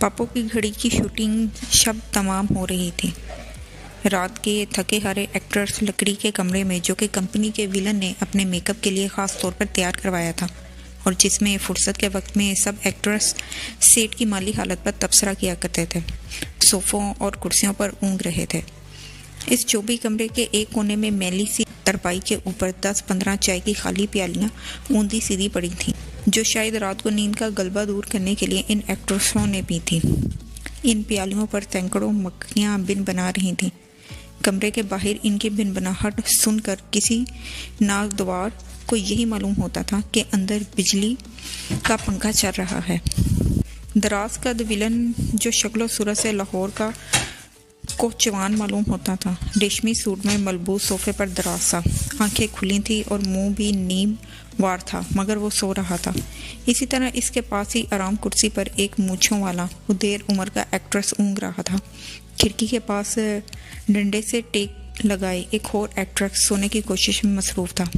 पापो की घड़ी की शूटिंग शब तमाम हो रही थी। रात के थके हारे एक्टर्स लकड़ी के कमरे में, जो कि कंपनी के विलन ने अपने मेकअप के लिए ख़ास तौर पर तैयार करवाया था और जिसमें फुर्सत के वक्त में सब एक्टर्स सेट की माली हालत पर तबसरा किया करते थे, सोफ़ों और कुर्सियों पर ऊँग रहे थे। इस चौबी कमरे के एक कोने में मैली सी तरपाई के ऊपर 10-15 चाय की खाली प्यालियाँ ऊंधी सीधी पड़ी थीं, जो शायद रात को नींद का गलबा दूर करने के लिए इन एक्ट्रेसों ने पी थी। इन प्यालियों पर सैकड़ों मक्खियाँ बिन बना रही थीं। कमरे के बाहर इनकी बिनबनाहट सुनकर किसी नागद्वार को यही मालूम होता था कि अंदर बिजली का पंखा चल रहा है। दराज का विलन, जो शक्लो सूरत से लाहौर का कोचवान मालूम होता था, रेशमी सूट में मलबूस सोफे पर दराज सा, आंखें खुली थी और मुंह भी नीम वार था, मगर वो सो रहा था। इसी तरह इसके पास ही आराम कुर्सी पर एक मूंछों वाला उदेर उम्र का एक्ट्रेस ऊँग रहा था। खिड़की के पास डंडे से टेक लगाए एक और एक्ट्रेस सोने की कोशिश में मसरूफ़ था।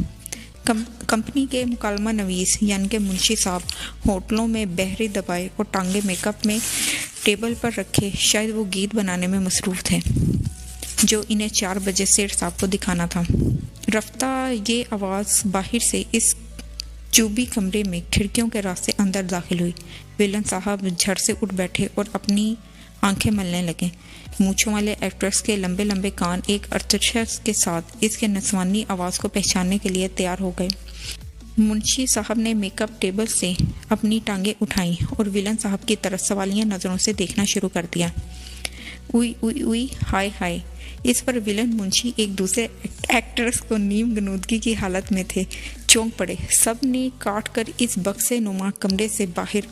कंपनी के मुकालमा नवीस यानी कि मुंशी साहब होटलों में बहरे दबाए और टांगे मेकअप में टेबल पर रखे, शायद वो गीत बनाने में मसरूफ़ थे जो इन्हें 4 बजे सेठ साहब को दिखाना था। रफ्ता ये आवाज़ बाहर से इस चूबी कमरे में खिड़कियों के रास्ते अंदर दाखिल हुई। विलन साहब झट से उठ बैठे और अपनी आंखें मलने लगे। मूंछों वाले एक्ट्रेस के लंबे लंबे कान एक अर्थशस के साथ इसके नस्वानी आवाज़ को पहचानने के लिए तैयार हो गए। मुंशी साहब ने मेकअप टेबल से अपनी टांगें उठाई और विलन साहब की तरफ सवालिया नज़रों से देखना शुरू कर दिया। उई उई उई, हाय हाय। इस पर विलन मुंशी एक दूसरे एक्ट्रेस को नीम गनूदगी की हालत में थे, चौंक पड़े। सब ने काट कर इस बक्से नुमा कमरे से बाहर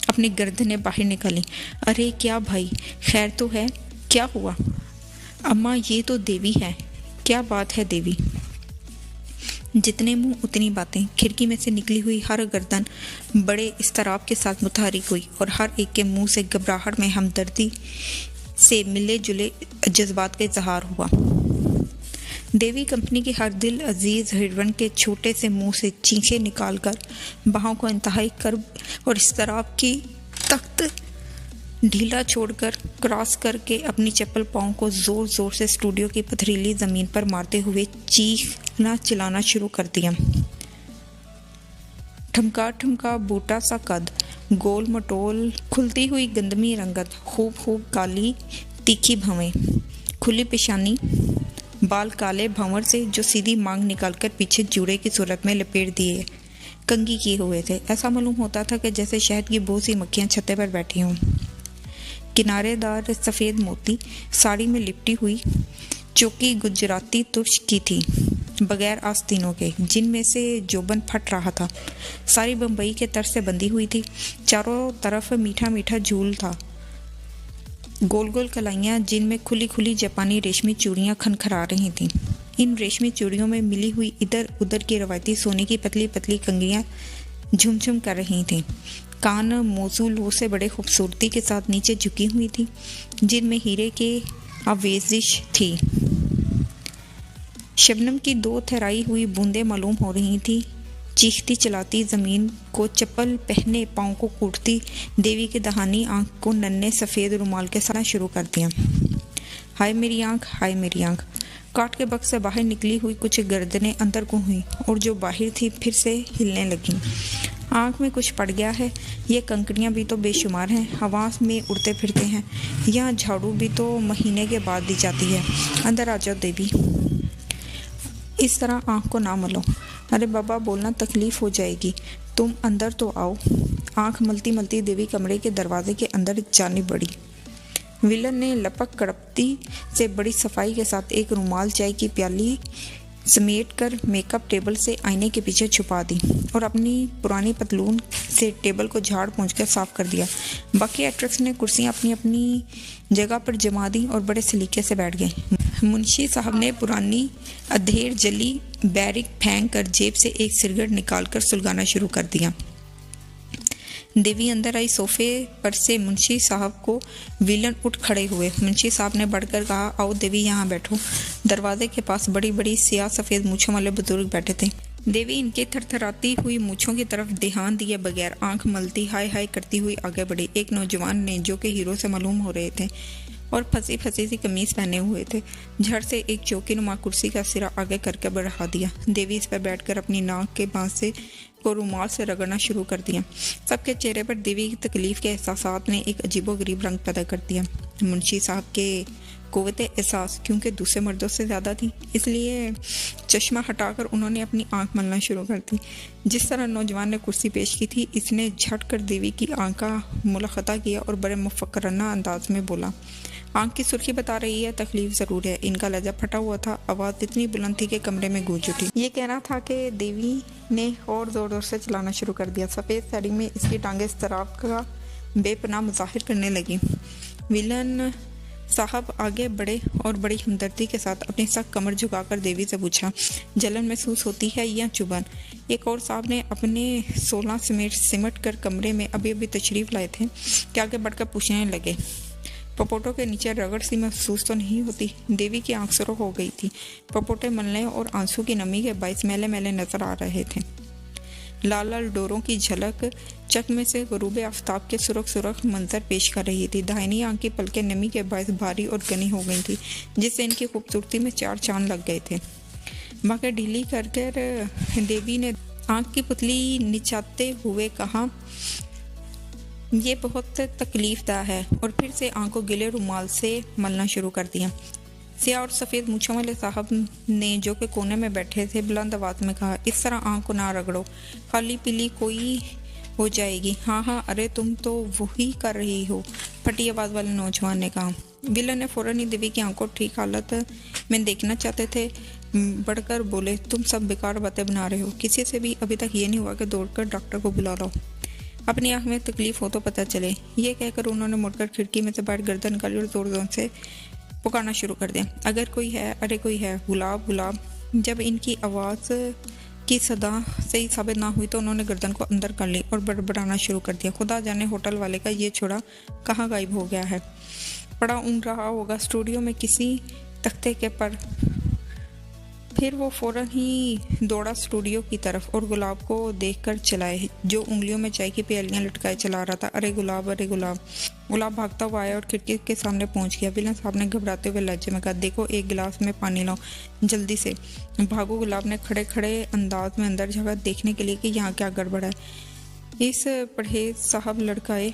अपनी गर्दनें बाहर निकाली। अरे क्या भाई, खैर तो है? क्या हुआ? अम्मा, ये तो देवी है। क्या बात है देवी? जितने मुंह उतनी बातें। खिड़की में से निकली हुई हर गर्दन बड़े इस्तराब के साथ मुतहरिक हुई और हर एक के मुंह से घबराहट में हमदर्दी से मिले जुले जज्बात का इजहार हुआ। देवी कंपनी की हर दिल अजीज हिरवन के छोटे से मुंह से चीखें निकालकर बाहों को इंतहाई कर्ब और इस्तराब की तख्त ढीला छोड़कर क्रॉस करके अपनी चप्पल पाँव को जोर जोर से स्टूडियो की पथरीली ज़मीन पर मारते हुए चीखना चिल्लाना शुरू कर दिया। ठमका ठमका बूटा सा कद, गोल मटोल खुलती हुई गंदमी रंगत, खूब खूब काली तीखी भवें, खुली पेशानी, बाल काले भंवर से जो सीधी मांग निकालकर पीछे जूड़े की सूरत में लपेट दिए कंघी किए हुए थे। ऐसा मालूम होता था कि जैसे शहद की बहुत सी मक्खियाँ छत्ते पर बैठी हों। किनारेदार सफ़ेद मोती साड़ी में लिपटी हुई चौकी गुजराती तुर्श की थी, बगैर आस्तीनों के, जिनमें से जोबन फट रहा था। सारी बम्बई के तर्ज से बंधी हुई थी। चारों तरफ मीठा मीठा झूल था। गोल गोल कलाइयाँ जिनमें खुली खुली जापानी रेशमी चूड़ियाँ खनखरा रही थीं। इन रेशमी चूड़ियों में मिली हुई इधर उधर की रवायती सोने की पतली पतली कंगड़ियाँ झुमझुम कर रही थीं। कान मौजूलों से बड़े खूबसूरती के साथ नीचे झुकी हुई थी, जिनमें हीरे के आवेजिश थी। शबनम की 2 थराई हुई बूंदें मालूम हो रही थी। चीखती चलाती ज़मीन को चप्पल पहने पाँव को कूटती देवी के दहानी आँख को नन्हे सफ़ेद रुमाल के साथ शुरू कर दिया। हाय मेरी आँख, हाय मेरी आँख। काट के बक्स से बाहर निकली हुई कुछ गर्दनें अंदर को हुई और जो बाहर थी फिर से हिलने लगीं। आँख में कुछ पड़ गया है। ये कंकड़ियाँ भी तो बेशुमार हैं, हवा में उड़ते फिरते हैं। यहाँ झाड़ू भी तो महीने के बाद दी जाती है। अंदर आ जाओ देवी। इस तरह आँख को ना मलो। अरे बाबा, बोलना तकलीफ हो जाएगी। तुम अंदर तो आओ। आँख मलती मलती देवी कमरे के दरवाजे के अंदर जानी बढ़ी। विलन ने लपक कड़पती से बड़ी सफाई के साथ एक रुमाल चाय की प्याली समेट कर मेकअप टेबल से आईने के पीछे छुपा दी और अपनी पुरानी पतलून से टेबल को झाड़ पोंछ कर साफ कर दिया। बाकी एक्ट्रेस ने कुर्सियां अपनी अपनी जगह पर जमा दी और बड़े सलीके से बैठ गए। मुंशी साहब ने पुरानी अधेड़ जली बैरिक फेंक कर जेब से एक सिगरेट निकालकर सुलगाना शुरू कर दिया। देवी अंदर आई। सोफे पर से मुंशी साहब को विलन उठ खड़े हुए। मुंशी साहब ने बढ़कर कहा, आओ देवी, यहाँ बैठो। दरवाजे के पास बड़ी बड़ी सियाह सफ़ेद मूंछों वाले बुजुर्ग बैठे थे। देवी इनके थरथराती हुई मूछों की तरफ ध्यान दिए बगैर आंख मलती हाय हाय करती हुई आगे बढ़ी। एक नौजवान ने, जो कि हीरो से मालूम हो रहे थे और फंसी फंसी सी कमीज पहने हुए थे, झट से एक चौकीनुमा कुर्सी का सिरा आगे करके बढ़ा दिया। देवी इस पर बैठकर अपनी नाक के बांसे को रुमाल से रगड़ना शुरू कर दिया। सबके चेहरे पर देवी की तकलीफ के एहसासात ने एक अजीबोगरीब रंग पैदा कर दिया। मुंशी साहब के कुव्वते एहसास क्योंकि दूसरे मर्दों से ज़्यादा थी, इसलिए चश्मा हटाकर उन्होंने अपनी आंख मलना शुरू कर दी। जिस तरह नौजवान ने कुर्सी पेश की थी, इसने झट कर देवी की आंख का मुलाखता किया और बड़े मुफक्कराना अंदाज में बोला, आंख की सुर्खी बता रही है, तकलीफ ज़रूर है। इनका लहजा फटा हुआ था, आवाज़ इतनी बुलंद थी कि कमरे में गूंज उठी। ये कहना था कि देवी ने और ज़ोर ज़ोर से चलाना शुरू कर दिया। सफ़ेद साड़ी में इसकी टांगें इज़्तिराब का बेपनाह मुज़ाहिर करने लगी। विलन साहब आगे बढ़े और बड़ी हमदर्दी के साथ अपनी सख्त कमर झुकाकर देवी से पूछा, जलन महसूस होती है या चुभन? एक और साहब ने अपने 16 सिमट कर कमरे में अभी अभी तशरीफ़ लाए थे कि आगे बढ़कर पूछने लगे, पपोटों के नीचे रगड़ सी महसूस तो नहीं होती? देवी की आंख सुर्ख हो गई थी। पपोटे मलने और आंसू की नमी के बायस मैले मैले नजर आ रहे थे। लाल लाल डोरों की झलक चक में से गुरूब आफ्ताब के सुरख सुरख मंजर पेश कर रही थी। दाहिनी आंख की पलकें नमी के बायस भारी और घनी हो गई थी, जिससे इनकी खूबसूरती में 4 चांद लग गए थे। बाकी ढीली कर देवी ने आंख की पुतली निचाते हुए कहा, ये बहुत तकलीफदा है, और फिर से आंख को गिले रुमाल से मलना शुरू कर दिया। सियाह और सफ़ेद मूछों वाले साहब ने, जो कि कोने में बैठे थे, बुलंद आवाज़ में कहा, इस तरह आंख को ना रगड़ो, खाली पीली कोई हो जाएगी। हाँ हाँ, अरे तुम तो वही कर रही हो, फटी आवाज़ वाले नौजवान ने कहा। विलन ने फ़ौरन ही देवी की आंख को ठीक हालत में देखना चाहते थे, बढ़कर बोले, तुम सब बेकार बातें बना रहे हो। किसी से भी अभी तक ये नहीं हुआ कि दौड़कर डॉक्टर को बुला लो, अपनी आंख में तकलीफ हो तो पता चले। ये कहकर उन्होंने मुड़कर खिड़की में से बाहर गर्दन निकाली और जोर जोर से पुकारना शुरू कर दिया, अगर कोई है, अरे कोई है, गुलाब गुलाब। जब इनकी आवाज़ की सदा सही साबित ना हुई तो उन्होंने गर्दन को अंदर कर ली और बड़बड़ाना शुरू कर दिया, खुदा जाने होटल वाले का ये छोड़ा कहाँ गायब हो गया है, पड़ा ऊँग रहा होगा स्टूडियो में किसी तख्ते के पर। फिर वो फ़ौरन ही दौड़ा स्टूडियो की तरफ और गुलाब को देखकर चलाए, जो उंगलियों में चाय की प्यालियां लटकाए चला रहा था। अरे गुलाब, अरे गुलाब। गुलाब भागता हुआ आया और खिड़की के सामने पहुंच गया। विलन साहब ने घबराते हुए लहजे में कहा, देखो एक गिलास में पानी लाओ, जल्दी से भागो। गुलाब ने खड़े खड़े अंदाज में अंदर झांका देखने के लिए कि यहाँ क्या गड़बड़ है। इस परहेज साहब लड़काए,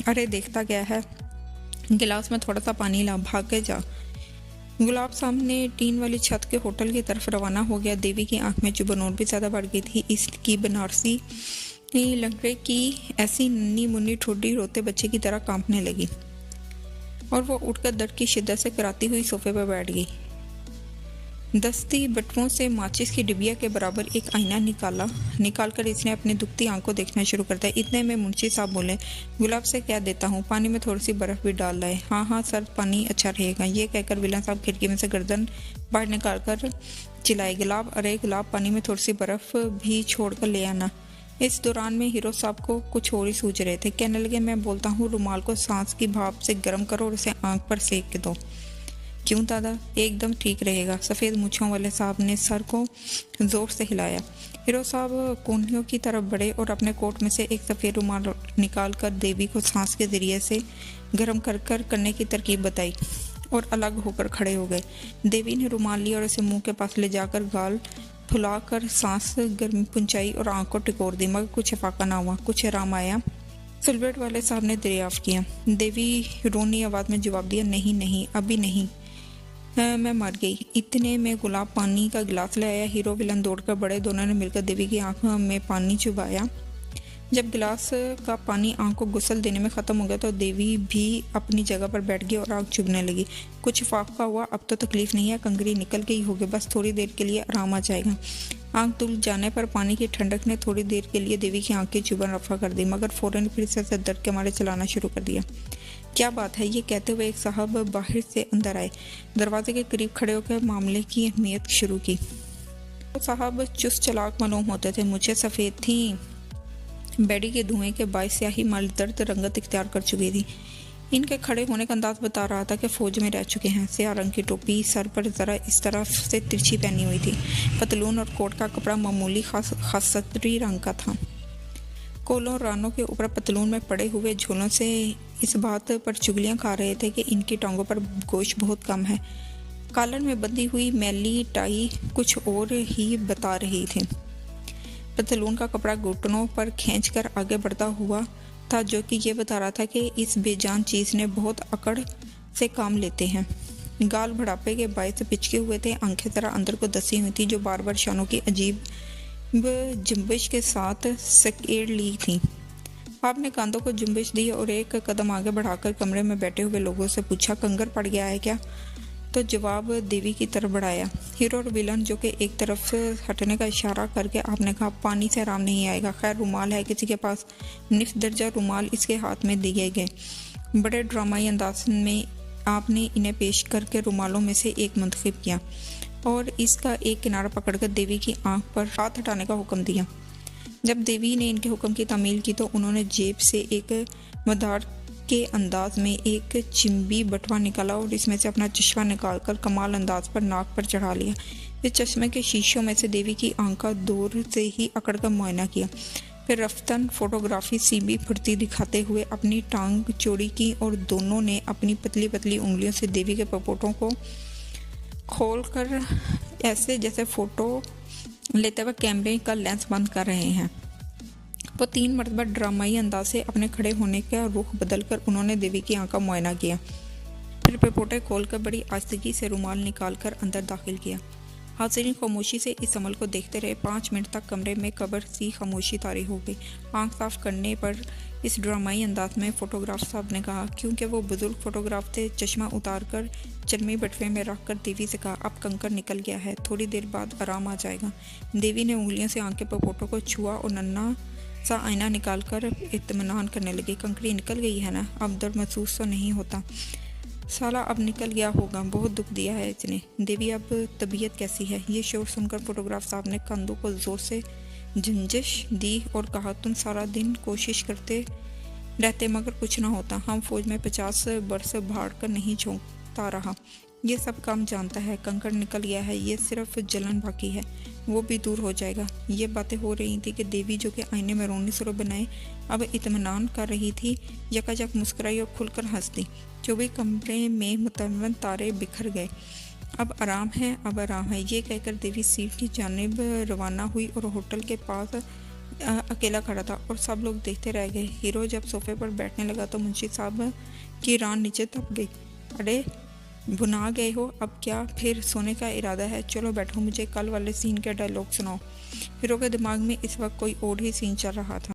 अरे देखता क्या है, गिलास में थोड़ा सा पानी ला, भाग के जा। गुलाब सामने टीन वाली छत के होटल की तरफ रवाना हो गया। देवी की आंख में चुभन और भी ज़्यादा बढ़ गई थी। इसकी बनारसी लंगड़े की ऐसी नन्ही मुन्नी ठोडी रोते बच्चे की तरह कांपने लगी और वो उठकर दर्द की शिद्दत से कराती हुई सोफे पर बैठ गई। दस्ती बटुओं से माचिस की डिबिया के बराबर एक आईना निकालकर इसने अपनी दुखती आंख को देखना शुरू कर दिया। इतने में मुंशी साहब बोले, गुलाब से क्या देता हूँ, पानी में थोड़ी सी बर्फ़ भी डाल लाए। हाँ हाँ, सर्द पानी अच्छा रहेगा। ये कहकर विलन साहब खिड़की में से गर्दन बाहर निकालकर चिल्लाए, गुलाब, अरे गुलाब, पानी में थोड़ी सी बर्फ़ भी छोड़ कर ले आना। इस दौरान में हीरो साहब को कुछ और ही सूझ रहे थे। कहने लगे, मैं बोलता हूँ रुमाल को सांस की भाप से गर्म करो और उसे आंख पर सेक के दो। क्यों दादा, एकदम ठीक रहेगा। सफ़ेद मूछों वाले साहब ने सर को जोर से हिलाया। हीरो साहब कोहनियों की तरफ बढ़े और अपने कोट में से एक सफ़ेद रुमाल निकाल कर देवी को सांस के ज़रिए से गर्म कर करने की तरकीब बताई और अलग होकर खड़े हो गए। देवी ने रुमाल लिया और उसे मुंह के पास ले जाकर गाल फुलाकर सांस गर्मी पहुंचाई और आंख को टिकोर दी, मगर कुछ फाका ना हुआ, कुछ आराम आया। सिलवेट वाले साहब ने दरियाफ्त किया। देवी रोनी आवाज़ में जवाब दिया, नहीं नहीं, अभी नहीं, मैं मर गई। इतने में गुलाब पानी का गिलास ले आया। हीरो विलन दौड़कर बड़े, दोनों ने मिलकर देवी की आंख में पानी चुबाया। जब गिलास का पानी आंख को गुसल देने में ख़त्म हो गया तो देवी भी अपनी जगह पर बैठ गई और आंख चुभने लगी। कुछ फाका हुआ, अब तो तकलीफ नहीं है, कंगरी निकल गई होगी, बस थोड़ी देर के लिए आराम आ जाएगा। आंख धुल जाने पर पानी की ठंडक ने थोड़ी देर के लिए देवी की आंख की चुभन रफा कर दी, मगर फ़ौरन फिर से दर्द के मारे चलाना शुरू कर दिया। क्या बात है, ये कहते हुए एक साहब बाहर से अंदर आए, दरवाजे के करीब खड़े होकर मामले की अहमियत शुरू की। तो साहब चुस्त चालाक मालूम होते थे, मुझे सफ़ेद थी, बेड़ी के धुएं के बायस स्याही माल दर्द रंगत इख्तियार कर चुकी थी। इनके खड़े होने का अंदाज बता रहा था कि फ़ौज में रह चुके हैं। स्याह रंग की टोपी सर पर ज़रा इस तरफ से तिरछी पहनी हुई थी। पतलून और कोट का कपड़ा मामूली खासतरी रंग का था। कोलों और रानों के ऊपर पतलून में पड़े हुए झोलों से इस बात पर चुगलियां खा रहे थे कि इनकी टांगों पर गोश्त बहुत कम है। कॉलर में बंधी हुई मैली टाई कुछ और ही बता रही थी। पतलून का कपड़ा घुटनों पर खींचकर आगे बढ़ता हुआ था, जो कि ये बता रहा था कि इस बेजान चीज़ ने बहुत अकड़ से काम लेते हैं। गाल बुढ़ापे के बायस पिचके हुए थे, आंखें जरा अंदर को दसी हुई थी, जो बार बार शानों की अजीब जुम्बिश के साथ सकेड़ ली थी। आपने कांधों को जुम्बिश दी और एक कदम आगे बढ़ाकर कमरे में बैठे हुए लोगों से पूछा, कंगर पड़ गया है क्या? तो जवाब देवी की तरफ बढ़ाया। हीरो और विलन जो कि एक तरफ से हटने का इशारा करके आपने कहा, पानी से आराम नहीं आएगा। खैर रुमाल है किसी के पास? निफ दर्जा रुमाल इसके हाथ में दिए गए। बड़े ड्रामाई अंदाज में आपने इन्हें पेश करके रुमालों में से एक मुंतखब किया और इसका एक किनारा पकड़कर देवी की आंख पर हाथ हटाने का हुक्म दिया। जब देवी ने इनके हुक्म की तामील की तो उन्होंने जेब से एक मदार के अंदाज में एक चिंबी बटवा निकाला और इसमें से अपना चश्मा निकालकर कमाल अंदाज पर नाक पर चढ़ा लिया। इस चश्मे के शीशों में से देवी की आंख का दूर से ही अकड़कर मुआयना किया। फिर रफ्तन फोटोग्राफी सीबी फुर्ती दिखाते हुए अपनी टांग चौड़ी की और दोनों ने अपनी पतली पतली उंगलियों से देवी के पपोटों को खोलकर ऐसे जैसे फोटो लेते हुए कैमरे का लेंस बंद कर रहे हैं। वो 3 मरतबा ड्रामाई अंदाज से अपने खड़े होने का रुख बदलकर उन्होंने देवी की आंख का मुआयना किया। फिर पेपोटे खोलकर बड़ी आस्तिकी से रुमाल निकालकर अंदर दाखिल किया। हाज़रीन खामोशी से इस अमल को देखते रहे। 5 मिनट तक कमरे में कब्र सी खामोशी तारी हो गई। आंख साफ करने पर इस ड्रामाई अंदाज में फोटोग्राफ साहब ने कहा, क्योंकि वो बुजुर्ग फोटोग्राफ थे, चश्मा उतार कर चरमी बटवे में रख कर देवी से कहा, अब कंकर निकल गया है, थोड़ी देर बाद आराम आ जाएगा। देवी ने उंगलियों से आंख के पपोटों को छुआ और नन्हा सा आईना निकालकर इत्मीनान करने लगी। कंकड़ी निकल गई है ना? अब दर्द महसूस तो नहीं होता? साला अब निकल गया होगा, बहुत दुख दिया है इसने। देवी अब तबीयत कैसी है? ये शोर सुनकर फोटोग्राफ साहब ने कंधों को जोर से झंझश दी और कहा, तुम सारा दिन कोशिश करते रहते मगर कुछ ना होता। हम फौज में 50 बरस भाड़ कर नहीं झोंकता रहा, ये सब काम जानता है। कंकड़ निकल गया है, ये सिर्फ जलन बाकी है, वो भी दूर हो जाएगा। ये बातें हो रही थी कि देवी जो कि आईने में रोनी सरो बनाए अब इत्मीनान कर रही थी, यकायक मुस्कुराई और खुलकर हंस दी। 24 कमरे में मुतमन तारे बिखर गए। अब आराम है, अब आराम है, ये कहकर देवी सीट की जानिब रवाना हुई और होटल के पास अकेला खड़ा था और सब लोग देखते रह गए। हीरो जब सोफे पर बैठने लगा तो मुंशी साहब की रान नीचे दब गई। अरे भुना गए हो, अब क्या फिर सोने का इरादा है? चलो बैठो, मुझे कल वाले सीन के डायलॉग सुनाओ। हीरो के दिमाग में इस वक्त कोई और ही सीन चल रहा था।